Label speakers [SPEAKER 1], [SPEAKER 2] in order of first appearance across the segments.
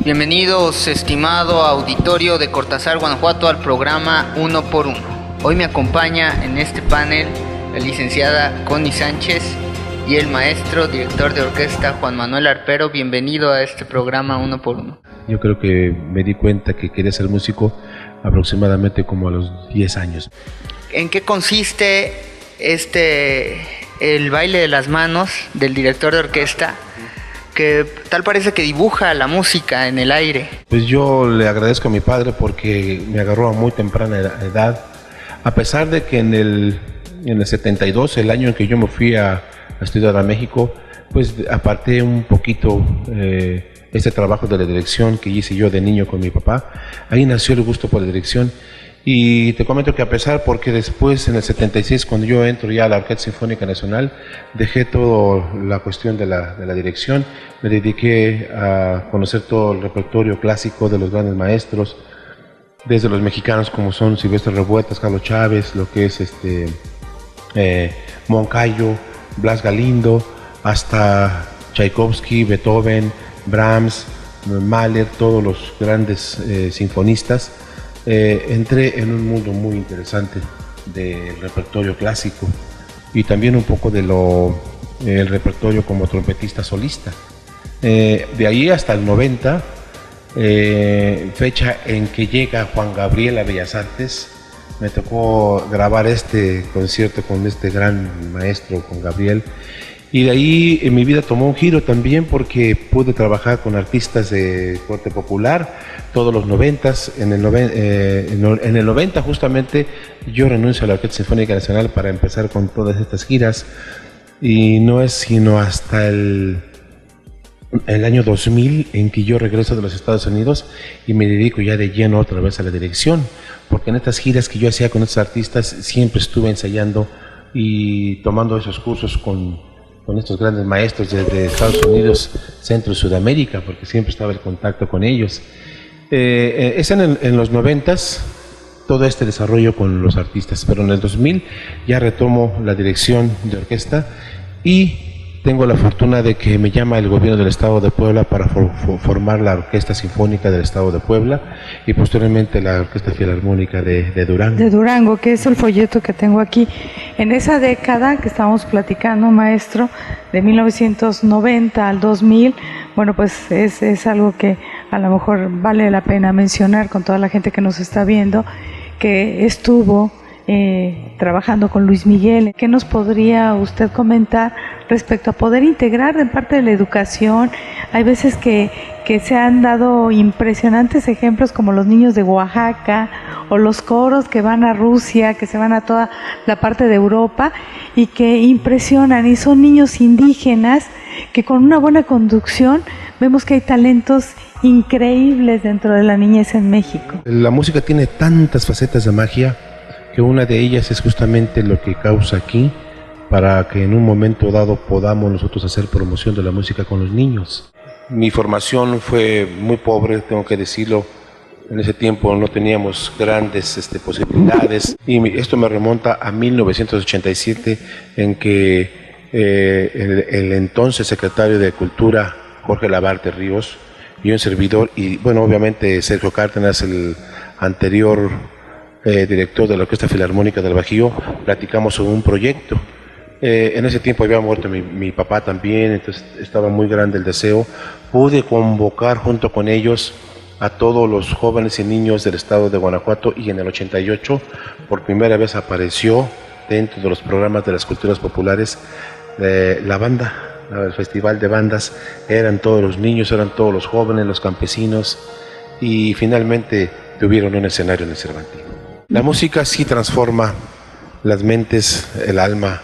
[SPEAKER 1] Bienvenidos, estimado auditorio de Cortázar, Guanajuato, al programa Uno por Uno. Hoy me acompaña en este panel la licenciada Connie Sánchez y el maestro, director de orquesta Juan Manuel Arpero. Bienvenido a este programa Uno por Uno.
[SPEAKER 2] Yo creo que me di cuenta que quería ser músico aproximadamente como a los 10 años.
[SPEAKER 1] ¿En qué consiste el baile de las manos del director de orquesta, que tal parece que dibuja la música en el aire?
[SPEAKER 2] Pues yo le agradezco a mi padre porque me agarró a muy temprana edad, a pesar de que en el 72, el año en que yo me fui a estudiar a México, pues aparté un poquito este trabajo de la dirección que hice yo de niño con mi papá. Ahí nació el gusto por la dirección. Y te comento que a pesar, porque después en el 76, cuando yo entro ya a la Orquesta Sinfónica Nacional, dejé toda la cuestión de la dirección, me dediqué a conocer todo el repertorio clásico de los grandes maestros, desde los mexicanos como son Silvestre Revueltas, Carlos Chávez, lo que es Moncayo, Blas Galindo, hasta Tchaikovsky, Beethoven, Brahms, Mahler, todos los grandes sinfonistas. Entré en un mundo muy interesante del repertorio clásico y también un poco de el repertorio como trompetista solista. De ahí hasta el 90, fecha en que llega Juan Gabriel a Bellas Artes, me tocó grabar este concierto con este gran maestro Juan Gabriel. Y de ahí en mi vida tomó un giro también porque pude trabajar con artistas de corte popular todos los 90s. En el 90 justamente yo renuncio a la Orquesta Sinfónica Nacional para empezar con todas estas giras, y no es sino hasta el año 2000 en que yo regreso de los Estados Unidos y me dedico ya de lleno otra vez a la dirección, porque en estas giras que yo hacía con estos artistas siempre estuve ensayando y tomando esos cursos con estos grandes maestros desde Estados Unidos, Centro y Sudamérica, porque siempre estaba el contacto con ellos. Es en los 90s todo este desarrollo con los artistas, pero en el 2000 ya retomo la dirección de orquesta y tengo la fortuna de que me llama el gobierno del Estado de Puebla para formar la Orquesta Sinfónica del Estado de Puebla y posteriormente la Orquesta Filarmónica de Durango.
[SPEAKER 3] De Durango, que es el folleto que tengo aquí. En esa década que estamos platicando, maestro, de 1990 al 2000, bueno, pues es algo que a lo mejor vale la pena mencionar con toda la gente que nos está viendo, que estuvo trabajando con Luis Miguel. ¿Qué nos podría usted comentar respecto a poder integrar en parte de la educación? Hay veces que se han dado impresionantes ejemplos como los niños de Oaxaca o los coros que van a Rusia, que se van a toda la parte de Europa y que impresionan, y son niños indígenas que con una buena conducción vemos que hay talentos increíbles dentro de la niñez en México.
[SPEAKER 2] La música tiene tantas facetas de magia que una de ellas es justamente lo que causa aquí, para que en un momento dado podamos nosotros hacer promoción de la música con los niños. Mi formación fue muy pobre, tengo que decirlo. En ese tiempo no teníamos grandes posibilidades, y esto me remonta a 1987, en que el entonces secretario de Cultura, Jorge Labarte Ríos, y un servidor, y bueno, obviamente Sergio Cárdenas, el anterior director de la Orquesta Filarmónica del Bajío, platicamos sobre un proyecto. En ese tiempo había muerto mi papá también, entonces estaba muy grande el deseo. Pude convocar junto con ellos a todos los jóvenes y niños del estado de Guanajuato, y en el 88 por primera vez apareció dentro de los programas de las culturas populares la banda, el festival de bandas. Eran todos los niños, eran todos los jóvenes, los campesinos, y finalmente tuvieron un escenario en el Cervantino. La música sí transforma las mentes, el alma,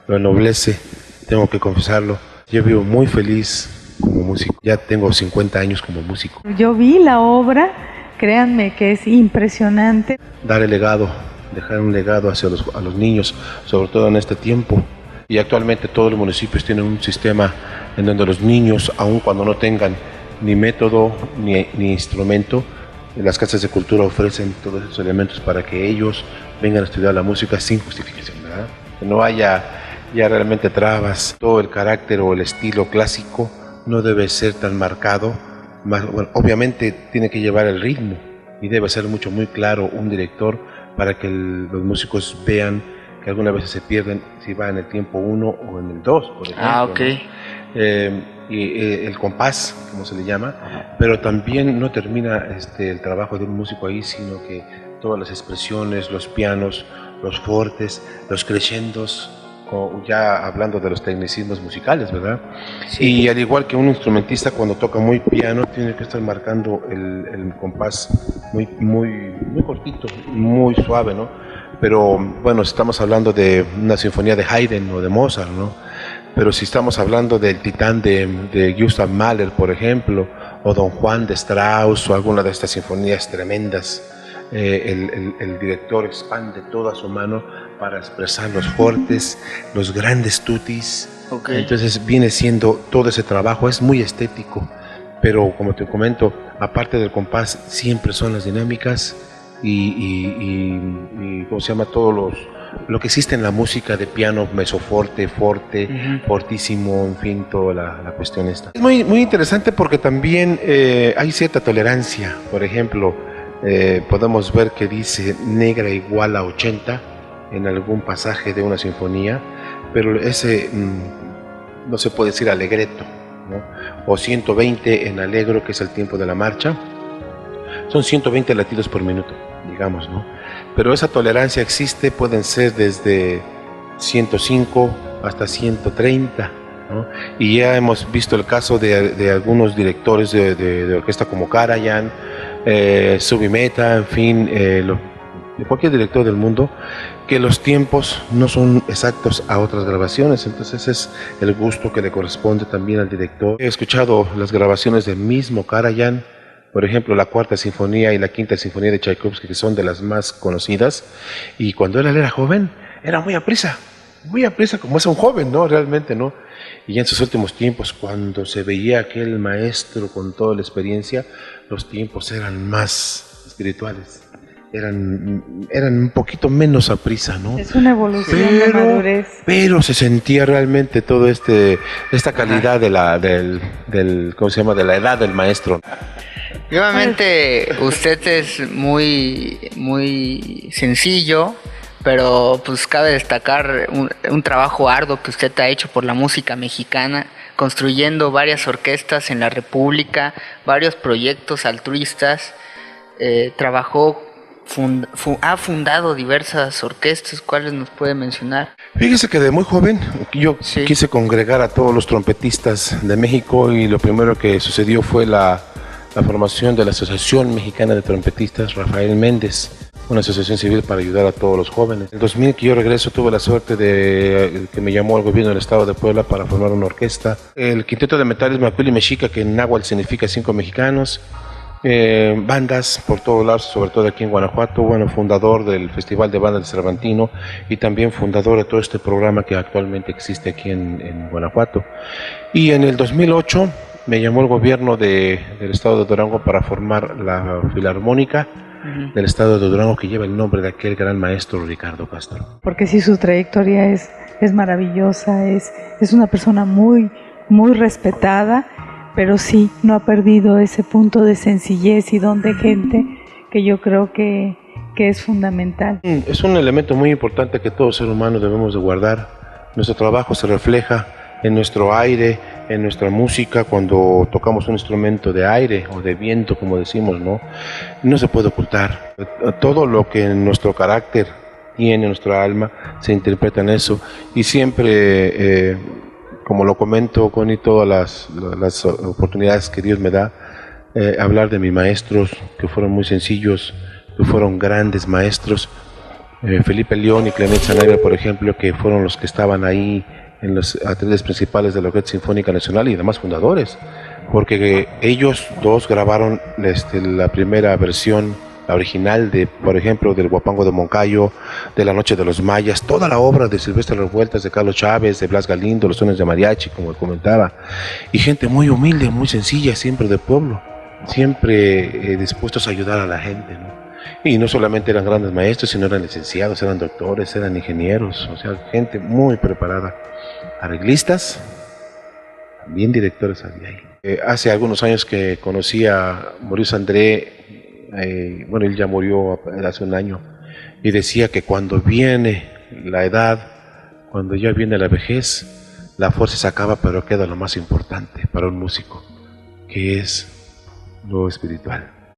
[SPEAKER 2] lo ennoblece, tengo que confesarlo. Yo vivo muy feliz como músico, ya tengo 50 años como músico.
[SPEAKER 3] Yo vi la obra, créanme que es impresionante.
[SPEAKER 2] Dar el legado, dejar un legado a los niños, sobre todo en este tiempo. Y actualmente todos los municipios tienen un sistema en donde los niños, aun cuando no tengan ni método ni instrumento, las casas de cultura ofrecen todos esos elementos para que ellos vengan a estudiar la música sin justificación, ¿verdad? Que no haya ya realmente trabas. Todo el carácter o el estilo clásico no debe ser tan marcado Bueno, obviamente tiene que llevar el ritmo y debe ser muy claro un director para que los músicos vean que algunas veces se pierden si va en el tiempo 1 o en el 2, por ejemplo.
[SPEAKER 1] Ok.
[SPEAKER 2] ¿No? El compás, como se le llama, pero también no termina el trabajo de un músico ahí, sino que todas las expresiones, los pianos, los fortes, los crescendos, ya hablando de los tecnicismos musicales, ¿verdad? Sí. Y al igual que un instrumentista cuando toca muy piano, tiene que estar marcando el compás muy cortito, muy suave, ¿no? Pero bueno, estamos hablando de una sinfonía de Haydn o de Mozart, ¿no? Pero si estamos hablando del Titán de Gustav Mahler, por ejemplo, o Don Juan de Strauss, o alguna de estas sinfonías tremendas, el director expande toda su mano para expresar los fuertes, los grandes tutis. Okay. Entonces viene siendo todo ese trabajo, es muy estético, pero como te comento, aparte del compás, siempre son las dinámicas y ¿cómo se llama? Lo que existe en la música de piano, mesoforte, forte, fortísimo, en fin, toda la cuestión esta. Es muy interesante porque también hay cierta tolerancia. Por ejemplo, podemos ver que dice negra igual a 80 en algún pasaje de una sinfonía, pero ese no se puede decir alegreto, ¿no? O 120 en alegro, que es el tiempo de la marcha. Son 120 latidos por minuto, digamos, ¿no? Pero esa tolerancia existe, pueden ser desde 105 hasta 130, ¿no? Y ya hemos visto el caso de algunos directores de orquesta como Karajan, Subimeta, en fin, de cualquier director del mundo, que los tiempos no son exactos a otras grabaciones. Entonces es el gusto que le corresponde también al director. He escuchado las grabaciones del mismo Karajan, por ejemplo, la Cuarta Sinfonía y la Quinta Sinfonía de Tchaikovsky, que son de las más conocidas, y cuando él era joven, era muy aprisa como es un joven, ¿no? Realmente, ¿no? Y ya en sus últimos tiempos, cuando se veía aquel maestro con toda la experiencia, los tiempos eran más espirituales, eran un poquito menos aprisa, ¿no?
[SPEAKER 3] Es una evolución de madurez.
[SPEAKER 2] Pero se sentía realmente todo esta calidad del ¿cómo se llama? De la edad del maestro.
[SPEAKER 1] Obviamente usted es muy sencillo, pero pues cabe destacar un trabajo arduo que usted ha hecho por la música mexicana, construyendo varias orquestas en la República, varios proyectos altruistas, ha fundado diversas orquestas. ¿Cuáles nos puede mencionar?
[SPEAKER 2] Fíjese que de muy joven yo quise congregar a todos los trompetistas de México, y lo primero que sucedió fue la formación de la Asociación Mexicana de Trompetistas Rafael Méndez, una asociación civil para ayudar a todos los jóvenes. En el 2000 que yo regreso, tuve la suerte de que me llamó el gobierno del estado de Puebla para formar una orquesta. El Quinteto de Metales Mapili Mexica, que en náhuatl significa 5 mexicanos. Bandas por todos lados, sobre todo aquí en Guanajuato. Bueno, fundador del Festival de Bandas de Cervantino y también fundador de todo este programa que actualmente existe aquí en Guanajuato. Y en el 2008 me llamó el gobierno del estado de Durango para formar la Filarmónica del estado de Durango, que lleva el nombre de aquel gran maestro Ricardo Castro.
[SPEAKER 3] Porque sí, su trayectoria es maravillosa, es una persona muy respetada, pero sí, no ha perdido ese punto de sencillez y don de gente que yo creo que es fundamental.
[SPEAKER 2] Es un elemento muy importante que todo ser humano debemos de guardar. Nuestro trabajo se refleja en nuestro aire, en nuestra música. Cuando tocamos un instrumento de aire o de viento, como decimos, no se puede ocultar. Todo lo que en nuestro carácter tiene, nuestra alma, se interpreta en eso. Y siempre, como lo comento con todas las oportunidades que Dios me da, hablar de mis maestros, que fueron muy sencillos, que fueron grandes maestros. Felipe León y Clement Sanagra, por ejemplo, que fueron los que estaban ahí en los atredes principales de la Orquesta Sinfónica Nacional y demás fundadores, porque ellos dos grabaron la primera versión, la original, por ejemplo, del Huapango de Moncayo, de La Noche de los Mayas, toda la obra de Silvestre Revueltas, de Carlos Chávez, de Blas Galindo, los sones de mariachi, como comentaba, y gente muy humilde, muy sencilla, siempre de pueblo, siempre dispuestos a ayudar a la gente, ¿no? Y no solamente eran grandes maestros, sino eran licenciados, eran doctores, eran ingenieros, o sea, gente muy preparada. Arreglistas, también directores había ahí. Hace algunos años que conocí a Maurice André, bueno, él ya murió hace un año, y decía que cuando viene la edad, cuando ya viene la vejez, la fuerza se acaba, pero queda lo más importante para un músico, que es lo espiritual.